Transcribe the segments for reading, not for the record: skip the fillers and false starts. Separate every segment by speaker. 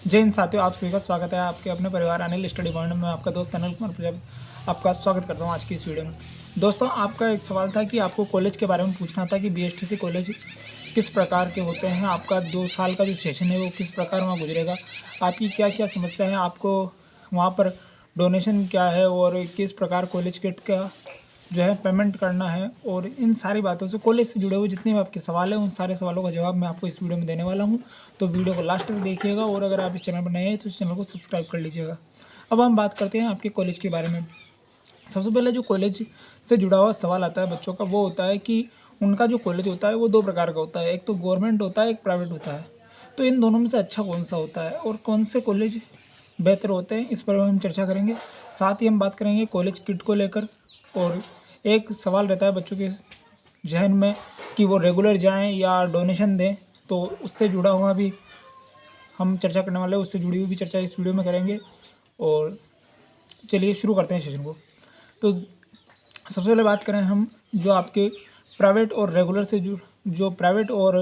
Speaker 1: जय हिंद साथियों, आप सभी का स्वागत है आपके अपने परिवार अनिल स्टडी पॉइंट में। आपका दोस्त अनिल कुमार प्रजापति आपका स्वागत करता हूं आज की इस वीडियो में। दोस्तों, आपका एक सवाल था कि आपको कॉलेज के बारे में पूछना था कि बीएसटीसी कॉलेज किस प्रकार के होते हैं, आपका 2 साल का जो सेशन है वो किस प्रकार वहाँ गुजरेगा, आपकी क्या क्या समस्या है, आपको वहाँ पर डोनेशन क्या है और किस प्रकार कॉलेज किट का जो है पेमेंट करना है, और इन सारी बातों से कॉलेज से जुड़े हुए जितने भी आपके सवाल हैं उन सारे सवालों का जवाब मैं आपको इस वीडियो में देने वाला हूं। तो वीडियो को लास्ट तक देखिएगा, और अगर आप इस चैनल पर नए हैं तो इस चैनल को सब्सक्राइब कर लीजिएगा। अब हम बात करते हैं आपके कॉलेज के बारे में। सबसे पहले जो कॉलेज से जुड़ा हुआ सवाल आता है बच्चों का, वो होता है कि उनका जो कॉलेज होता है वो 2 प्रकार का होता है, एक तो गवर्नमेंट होता है, एक प्राइवेट होता है। तो इन दोनों में से अच्छा कौन सा होता है और कौन से कॉलेज बेहतर होते हैं, इस पर हम चर्चा करेंगे। साथ ही हम बात करेंगे कॉलेज किट को लेकर, और एक सवाल रहता है बच्चों के जहन में कि वो रेगुलर जाएं या डोनेशन दें, तो उससे जुड़ा हुआ भी हम चर्चा करने वाले हैं, उससे जुड़ी हुई भी चर्चा इस वीडियो में करेंगे। और चलिए शुरू करते हैं सेशन को। तो सबसे पहले बात करें हम जो आपके प्राइवेट और रेगुलर से जो प्राइवेट और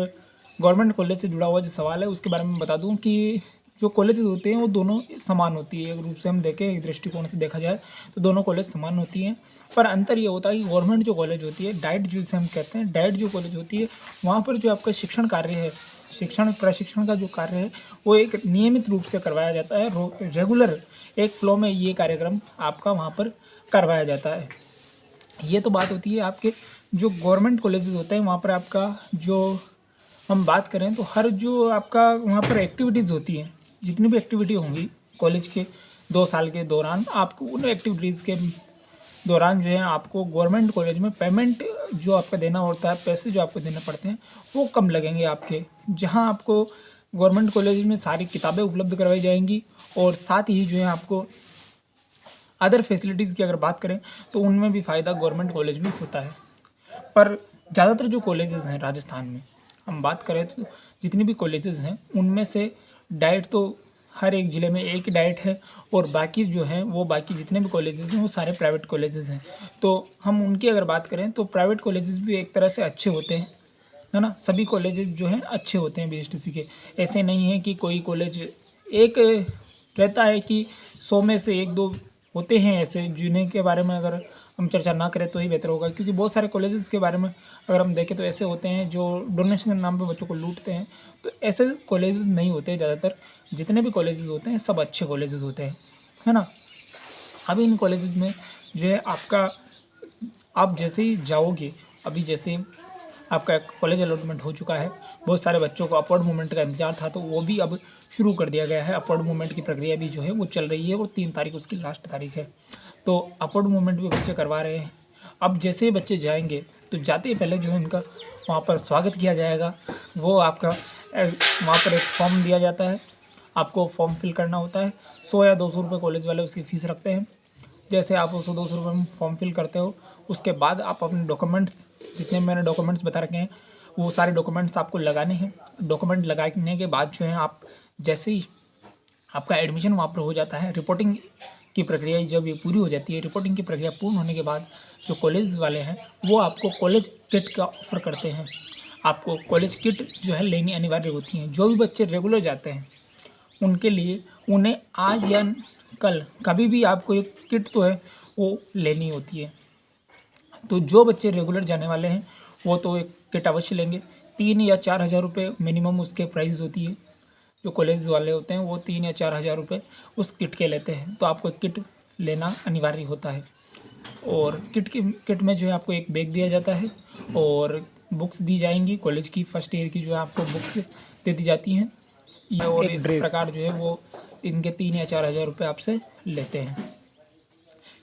Speaker 1: गवर्नमेंट कॉलेज से जुड़ा हुआ जो सवाल है उसके बारे में बता दूं कि जो कॉलेजेस होते हैं वो दोनों समान होती है। एक रूप से हम देखें, एक दृष्टिकोण से देखा जाए तो दोनों कॉलेज समान होती हैं, पर अंतर ये होता है कि गवर्नमेंट जो कॉलेज होती है, डाइट जिसे हम कहते हैं, डाइट जो कॉलेज होती है वहाँ पर जो आपका शिक्षण कार्य है, शिक्षण प्रशिक्षण का जो कार्य है वो एक नियमित रूप से करवाया जाता है। रेगुलर एक फ्लो में ये कार्यक्रम आपका वहाँ पर करवाया जाता है। ये तो बात होती है आपके जो गवर्नमेंट कॉलेजेस होते हैं, वहाँ पर आपका जो हम बात करें तो हर जो आपका वहाँ पर एक्टिविटीज़ होती हैं, जितनी भी एक्टिविटी होंगी कॉलेज के 2 साल के दौरान, आपको उन एक्टिविटीज़ के दौरान जो है आपको गवर्नमेंट कॉलेज में पेमेंट जो आपका देना होता है, पैसे जो आपको देने पड़ते हैं वो कम लगेंगे आपके। जहाँ आपको गवर्नमेंट कॉलेज में सारी किताबें उपलब्ध करवाई जाएंगी, और साथ ही जो है आपको अदर फैसिलिटीज़ की अगर बात करें तो उनमें भी फ़ायदा गवर्नमेंट कॉलेज में होता है। पर ज़्यादातर जो कॉलेजेस हैं राजस्थान में, हम बात करें तो जितनी भी कॉलेजेस हैं उनमें से डाइट तो हर एक ज़िले में एक डाइट है, और बाकी जो हैं वो बाकी जितने भी कॉलेजेस हैं वो सारे प्राइवेट कॉलेजेस हैं। तो हम उनकी अगर बात करें तो प्राइवेट कॉलेजेस भी एक तरह से अच्छे होते हैं, है ना। सभी कॉलेजेस जो हैं अच्छे होते हैं बीएसटीसी के। ऐसे नहीं है कि कोई कॉलेज एक रहता है कि 100 में से 1-2 होते हैं ऐसे जिन्हें के बारे में अगर हम चर्चा ना करें तो ही बेहतर होगा, क्योंकि बहुत सारे कॉलेजेस के बारे में अगर हम देखें तो ऐसे होते हैं जो डोनेशन के नाम पे बच्चों को लूटते हैं। तो ऐसे कॉलेजेस नहीं होते, ज़्यादातर जितने भी कॉलेजेस होते हैं सब अच्छे कॉलेजेस होते हैं, है ना। अभी इन कॉलेजेस में जो है आपका, आप जैसे ही जाओगे, अभी जैसे आपका कॉलेज अलॉटमेंट हो चुका है, बहुत सारे बच्चों को अपवर्ड मूवमेंट का इंतजार था तो वो भी अब शुरू कर दिया गया है। अपवर्ड मूवमेंट की प्रक्रिया भी जो है वो चल रही है, और 3 तारीख उसकी लास्ट तारीख है। तो अपवर्ड मूवमेंट भी बच्चे करवा रहे हैं। अब जैसे ही बच्चे जाएंगे तो जाते ही पहले जो है उनका वहाँ पर स्वागत किया जाएगा। वो आपका वहाँ पर एक फॉर्म दिया जाता है, आपको फॉर्म फिल करना होता है। 100 या 200 रुपये कॉलेज वाले उसकी फ़ीस रखते हैं। जैसे आप 100-200 रुपये में फॉर्म फिल करते हो, उसके बाद आप अपने डॉक्यूमेंट्स, जितने मैंने डॉक्यूमेंट्स बता रखे हैं वो सारे डॉक्यूमेंट्स आपको लगाने हैं। डॉक्यूमेंट लगाने के बाद जो है आप जैसे ही आपका एडमिशन वहाँ पर हो जाता है, रिपोर्टिंग की प्रक्रिया जब ये पूरी हो जाती है, रिपोर्टिंग की प्रक्रिया पूर्ण होने के बाद जो कॉलेज वाले हैं वो आपको कॉलेज किट का ऑफ़र करते हैं। आपको कॉलेज किट जो है लेनी अनिवार्य होती है। जो भी बच्चे रेगुलर जाते हैं उनके लिए उन्हें आज या कल कभी भी आपको एक किट तो है वो लेनी होती है। तो जो बच्चे रेगुलर जाने वाले हैं वो तो एक किट अवश्य लेंगे। 3 या 4 हज़ार रुपये मिनिमम उसके प्राइस होती है। जो कॉलेज वाले होते हैं वो 3 या 4 हज़ार रुपये उस किट के लेते हैं, तो आपको किट लेना अनिवार्य होता है। और किट में जो है आपको एक बैग दिया जाता है, और बुक्स दी जाएंगी कॉलेज की, फर्स्ट ईयर की जो है आपको बुक्स दे दी जाती हैं। और इस प्रकार जो है वो इनके 3 या 4 हज़ार रुपये आपसे लेते हैं।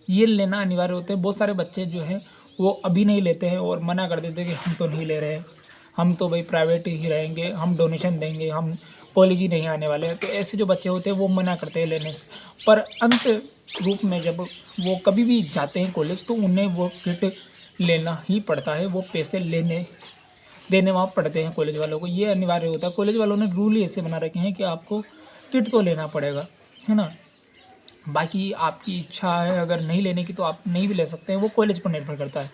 Speaker 1: ये लेना अनिवार्य होते हैं। बहुत सारे बच्चे जो हैं वो अभी नहीं लेते हैं और मना कर देते हैं कि हम तो नहीं ले रहे हैं, हम तो भाई प्राइवेट ही रहेंगे, हम डोनेशन देंगे, हम कॉलेज ही नहीं आने वाले हैं। तो ऐसे जो बच्चे होते हैं वो मना करते हैं लेने से, पर अंत रूप में जब वो कभी भी जाते हैं कॉलेज तो उन्हें वो किट लेना ही पड़ता है। वो पैसे लेने देने वहाँ पड़ते हैं कॉलेज वालों को, ये अनिवार्य होता है। कॉलेज वालों ने रूल ही ऐसे बना रखे हैं कि आपको किट तो लेना पड़ेगा, है ना। बाकी आपकी इच्छा है अगर नहीं लेने की तो आप नहीं भी ले सकते हैं, वो कॉलेज पर निर्भर करता है।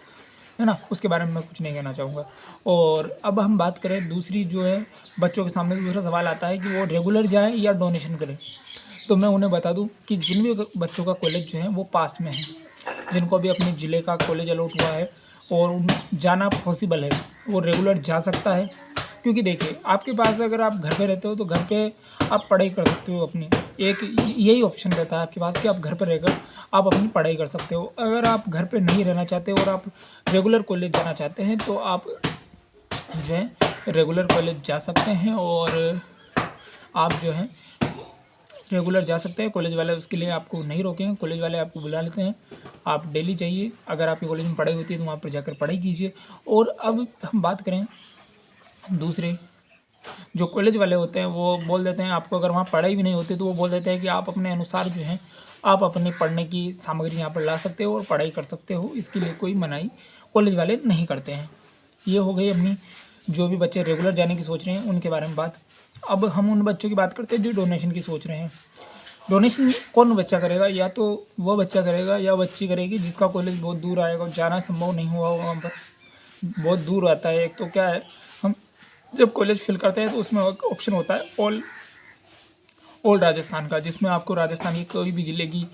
Speaker 1: है ना, उसके बारे में मैं कुछ नहीं कहना चाहूँगा। और अब हम बात करें दूसरी जो है, बच्चों के सामने दूसरा सवाल आता है कि वो रेगुलर जाएँ या डोनेशन करें। तो मैं उन्हें बता दूँ कि जिन भी बच्चों का कॉलेज जो है वो पास में है, जिनको भी अपने ज़िले का कॉलेज अलॉट हुआ है और जाना पॉसिबल है, वो रेगुलर जा सकता है। क्योंकि देखिए, आपके पास अगर आप घर पे रहते हो तो घर पे आप पढ़ाई कर सकते हो अपनी, एक यही ऑप्शन रहता है आपके पास कि आप घर पर रहकर आप अपनी पढ़ाई कर सकते हो। अगर आप घर पे नहीं रहना चाहते और आप रेगुलर कॉलेज जाना चाहते हैं तो आप जो है रेगुलर कॉलेज जा सकते हैं, और आप जो है रेगुलर जा सकते हैं। कॉलेज वाले उसके लिए आपको नहीं रोकेंगे, कॉलेज वाले आपको बुला लेते हैं, आप डेली जाइए। अगर आपके कॉलेज में पढ़ाई होती है तो वहाँ पर जाकर पढ़ाई कीजिए। और अब हम बात करें दूसरे, जो कॉलेज वाले होते हैं वो बोल देते हैं आपको, अगर वहाँ पढ़ाई भी नहीं होती तो वो बोल देते हैं कि आप अपने अनुसार जो है आप अपनी पढ़ने की सामग्री यहाँ पर ला सकते हो और पढ़ाई कर सकते हो, इसके लिए कोई मनाही कॉलेज वाले नहीं करते हैं। ये हो गई अपनी, जो भी बच्चे रेगुलर जाने की सोच रहे हैं उनके बारे में बात। अब हम उन बच्चों की बात करते हैं जो डोनेशन की सोच रहे हैं। डोनेशन कौन बच्चा करेगा? या तो वो बच्चा करेगा या बच्ची करेगी जिसका कॉलेज बहुत दूर आएगा, जाना संभव नहीं हुआ वहाँ पर, बहुत दूर आता है। एक तो क्या है, हम जब कॉलेज फिल करते हैं तो उसमें एक ऑप्शन होता है ऑल राजस्थान का, जिसमें आपको राजस्थान की कोई भी ज़िले की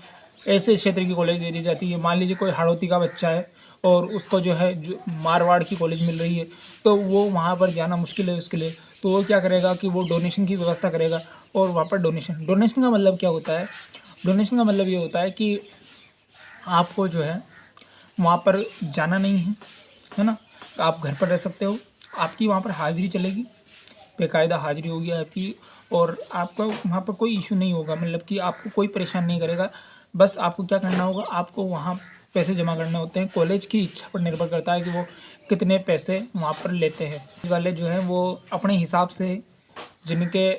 Speaker 1: ऐसे क्षेत्र की कॉलेज दे दी जाती है। मान लीजिए कोई हाड़ौती का बच्चा है और उसको जो है जो मारवाड़ की कॉलेज मिल रही है, तो वो वहाँ पर जाना मुश्किल है उसके लिए, तो वो क्या करेगा कि वो डोनेशन की व्यवस्था करेगा। और वहाँ पर डोनेशन का मतलब क्या होता है? डोनेशन का मतलब ये होता है कि आपको जो है वहाँ पर जाना नहीं है ना, आप घर पर रह सकते हो, आपकी वहाँ पर हाज़िरी चलेगी, बेकायदा हाज़िरी होगी आपकी, और आपका वहाँ पर कोई इशू नहीं होगा, मतलब कि आपको कोई परेशान नहीं करेगा। बस आपको क्या करना होगा, आपको वहाँ पैसे जमा करने होते हैं। कॉलेज की इच्छा पर निर्भर करता है कि वो कितने पैसे वहाँ पर लेते हैं। वाले जो हैं वो अपने हिसाब से, जिनके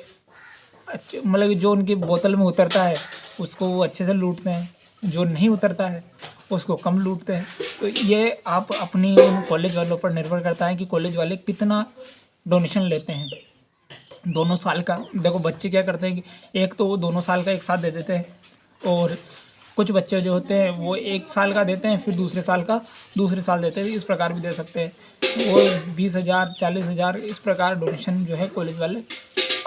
Speaker 1: मतलब कि जो उनकी बोतल में उतरता है उसको वो अच्छे से लूटते हैं, जो नहीं उतरता है उसको कम लूटते हैं। तो ये आप अपनी कॉलेज वालों पर निर्भर करता है कि कॉलेज वाले कितना डोनेशन लेते हैं दोनों साल का। देखो बच्चे क्या करते हैं कि एक तो वो दोनों साल का एक साथ दे देते हैं, और कुछ बच्चे जो होते हैं वो एक साल का देते हैं फिर दूसरे साल का दूसरे साल देते हैं, इस प्रकार भी दे सकते हैं। वो 20,000 40,000 इस प्रकार डोनेशन जो है कॉलेज वाले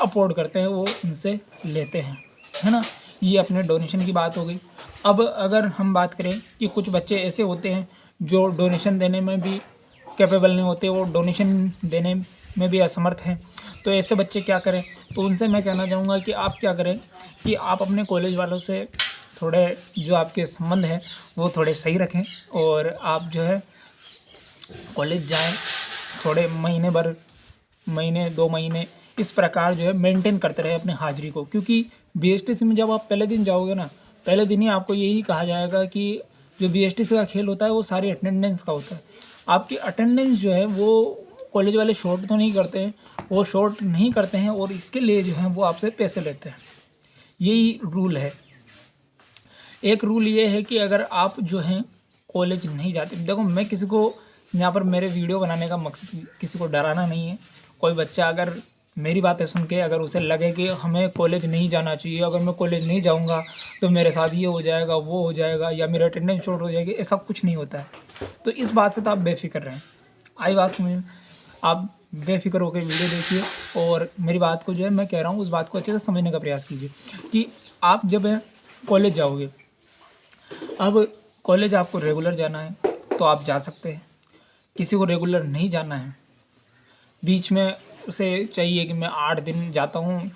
Speaker 1: अफोर्ड करते हैं, वो उनसे लेते हैं, है ना। ये अपने डोनेशन की बात हो गई। अब अगर हम बात करें कि कुछ बच्चे ऐसे होते हैं जो डोनेशन देने में भी कैपेबल नहीं होते, वो डोनेशन देने में भी असमर्थ हैं, तो ऐसे बच्चे क्या करें? तो उनसे मैं कहना चाहूँगा कि आप क्या करें कि आप अपने कॉलेज वालों से थोड़े जो आपके संबंध हैं वो थोड़े सही रखें, और आप जो है कॉलेज जाएं, थोड़े महीने भर, महीने 2 महीने इस प्रकार जो है मेंटेन करते रहे अपनी हाज़िरी को। क्योंकि बीएसटीसी में जब आप पहले दिन जाओगे ना, पहले दिन ही आपको यही कहा जाएगा कि जो बीएसटीसी का खेल होता है वो सारी अटेंडेंस का होता है। आपकी अटेंडेंस जो है वो कॉलेज वाले शॉर्ट तो नहीं करते हैं, वो शॉर्ट नहीं करते हैं, और इसके लिए जो है वो आपसे पैसे लेते हैं। यही रूल है। एक रूल ये है कि अगर आप जो हैं कॉलेज नहीं जाते, देखो मैं किसी को यहाँ पर, मेरे वीडियो बनाने का मकसद किसी को डराना नहीं है। कोई बच्चा अगर मेरी बातें सुन के अगर उसे लगे कि हमें कॉलेज नहीं जाना चाहिए, अगर मैं कॉलेज नहीं जाऊँगा तो मेरे साथ ये हो जाएगा वो हो जाएगा या मेरा अटेंडेंस शॉर्ट हो जाएगी, ऐसा कुछ नहीं होता है। तो इस बात से तो आप बेफिक्र रहें। आई बात समझ में? आप बेफिक्र होकर वीडियो देखिए, और मेरी बात को जो है मैं कह रहा हूँ उस बात को अच्छे से समझने का प्रयास कीजिए कि आप जब कॉलेज जाओगे, अब कॉलेज आपको रेगुलर जाना है तो आप जा सकते हैं। किसी को रेगुलर नहीं जाना है, बीच में उसे चाहिए कि मैं 8 दिन जाता हूँ,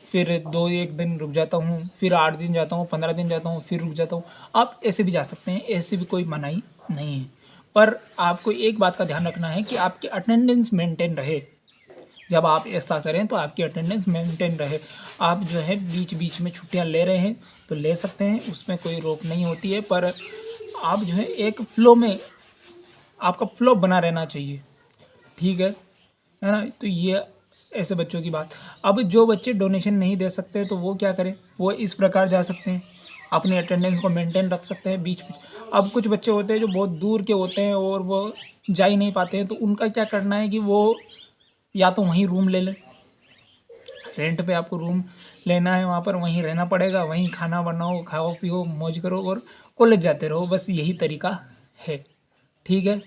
Speaker 1: फिर 1 दिन रुक जाता हूँ, फिर 8 दिन जाता हूँ, 15 दिन जाता हूँ, फिर रुक जाता हूँ, आप ऐसे भी जा सकते हैं, ऐसे भी कोई मनाही नहीं है। पर आपको एक बात का ध्यान रखना है कि आपकी अटेंडेंस मेंटेन रहे। जब आप ऐसा करें तो आपकी अटेंडेंस मेंटेन रहे। आप जो है बीच बीच में छुट्टियां ले रहे हैं तो ले सकते हैं, उसमें कोई रोक नहीं होती है, पर आप जो है एक फ़्लो में, आपका फ़्लो बना रहना चाहिए, ठीक है ना। तो ये ऐसे बच्चों की बात। अब जो बच्चे डोनेशन नहीं दे सकते तो वो क्या करें? वो इस प्रकार जा सकते हैं, अपनी अटेंडेंस को मेंटेन रख सकते हैं बीच बीच। अब कुछ बच्चे होते हैं जो बहुत दूर के होते हैं और वो जा ही नहीं पाते हैं, तो उनका क्या करना है कि वो या तो वहीं रूम ले लें, रेंट पे आपको रूम लेना है, वहाँ पर वहीं रहना पड़ेगा, वहीं खाना बनाओ, खाओ पियो, मौज करो और कॉलेज जाते रहो, बस यही तरीका है, ठीक है।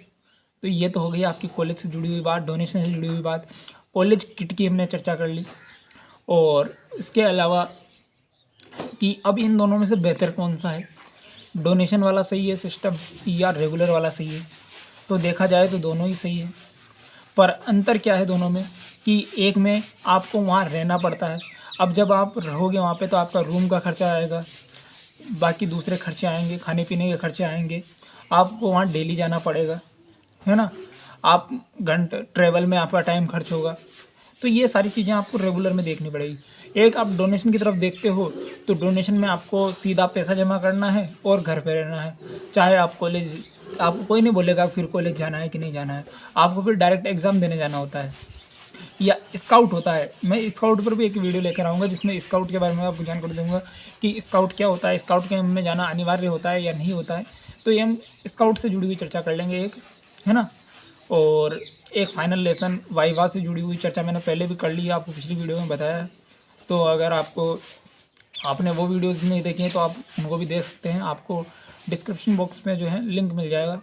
Speaker 1: तो ये तो हो गई आपकी कॉलेज से जुड़ी हुई बात, डोनेशन से जुड़ी हुई बात। कॉलेज किट की हमने चर्चा कर ली। और इसके अलावा कि अब इन दोनों में से बेहतर कौन सा है, डोनेशन वाला सही है सिस्टम या रेगुलर वाला सही है? तो देखा जाए तो दोनों ही सही है, पर अंतर क्या है दोनों में कि एक में आपको वहाँ रहना पड़ता है। अब जब आप रहोगे वहाँ पे तो आपका रूम का खर्चा आएगा, बाकी दूसरे खर्चे आएंगे, खाने पीने के खर्चे आएंगे, आपको वहाँ डेली जाना पड़ेगा, है ना। आप घंटे ट्रैवल में आपका टाइम खर्च होगा। तो ये सारी चीज़ें आपको रेगुलर में देखनी पड़ेगी। एक आप डोनेशन की तरफ देखते हो तो डोनेशन में आपको सीधा पैसा जमा करना है और घर पे रहना है। चाहे आप कॉलेज, आपको कोई नहीं बोलेगा फिर कॉलेज जाना है कि नहीं जाना है, आपको फिर डायरेक्ट एग्ज़ाम देने जाना होता है। या स्काउट होता है, मैं स्काउट पर भी एक वीडियो लेकर आऊँगा जिसमें स्काउट के बारे में आपको जानकारी दूँगा कि स्काउट क्या होता है, स्काउट कैंप में जाना अनिवार्य होता है या नहीं होता है। तो ये हम स्काउट से जुड़ी हुई चर्चा कर लेंगे एक, है ना। और एक फाइनल लेसन वाइवा से जुड़ी हुई चर्चा मैंने पहले भी कर ली है, आपको पिछली वीडियो में बताया है। तो अगर आपने वो वीडियोज़ नहीं देखी हैं तो आप उनको भी देख सकते हैं, आपको डिस्क्रिप्शन बॉक्स में जो है लिंक मिल जाएगा,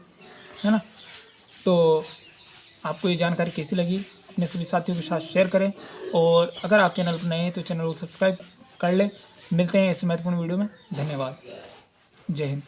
Speaker 1: है ना। तो आपको ये जानकारी कैसी लगी अपने सभी साथियों के साथ शेयर करें, और अगर आप चैनल पर नए हैं तो चैनल को सब्सक्राइब कर लें। मिलते हैं इस महत्वपूर्ण वीडियो में। धन्यवाद। जय हिंद।